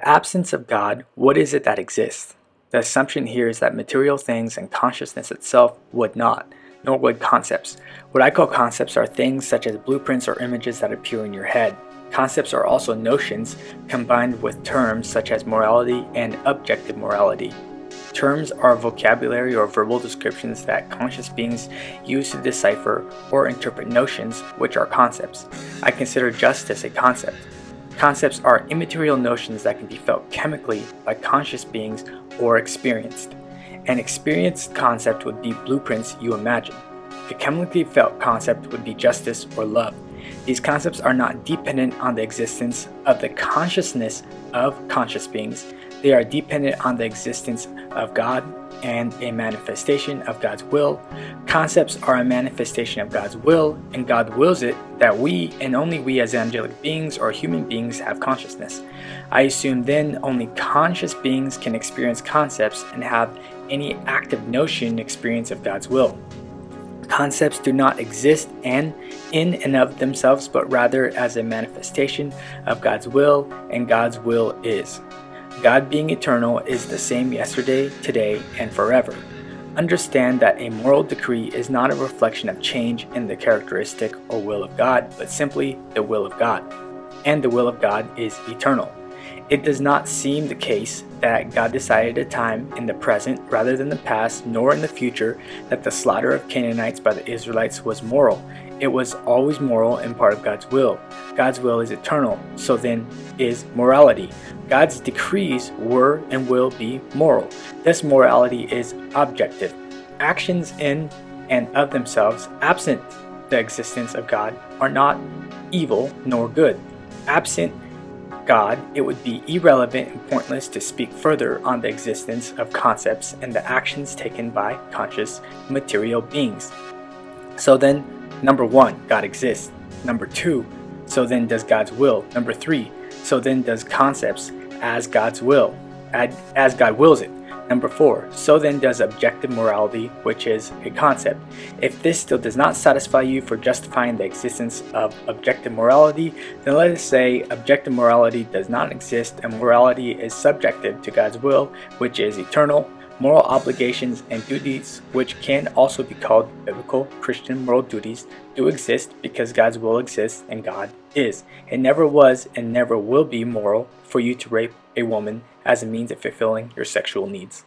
the absence of God, what is it that exists? The assumption here is that material things and consciousness itself would not, nor would concepts. What I call concepts are things such as blueprints or images that appear in your head. Concepts are also notions combined with terms such as morality and objective morality. Terms are vocabulary or verbal descriptions that conscious beings use to decipher or interpret notions, which are concepts. I consider justice a concept. Concepts are immaterial notions that can be felt chemically by conscious beings or experienced. An experienced concept would be blueprints you imagine. A chemically felt concept would be justice or love. These concepts are not dependent on the existence of the consciousness of conscious beings. They are dependent on the existence of God and a manifestation of God's will. Concepts are a manifestation of God's will, and God wills it that we, and only we as angelic beings or human beings, have consciousness. I assume then only conscious beings can experience concepts and have any active notion experience of God's will. Concepts do not exist in and of themselves, but rather as a manifestation of God's will, and God's will is. God being eternal is the same yesterday, today, and forever. Understand that a moral decree is not a reflection of change in the characteristic or will of God, but simply the will of God. And the will of God is eternal. It does not seem the case that God decided at a time in the present rather than the past, nor in the future, that the slaughter of Canaanites by the Israelites was moral. It was always moral and part of God's will. God's will is eternal, so then is morality. God's decrees were and will be moral. Thus morality is objective. Actions in and of themselves, absent the existence of God, are not evil nor good. Absent God, it would be irrelevant and pointless to speak further on the existence of concepts and the actions taken by conscious material beings. So then, number 1, God exists. Number 2, so then does God's will. Number 3, so then does concepts as God's will, as God wills it. Number 4, so then does objective morality, which is a concept. If this still does not satisfy you for justifying the existence of objective morality, then let us say objective morality does not exist and morality is subjective to God's will, which is eternal. Moral obligations and duties, which can also be called biblical Christian moral duties, do exist because God's will exists and God is. It never was and never will be moral for you to rape a woman as a means of fulfilling your sexual needs.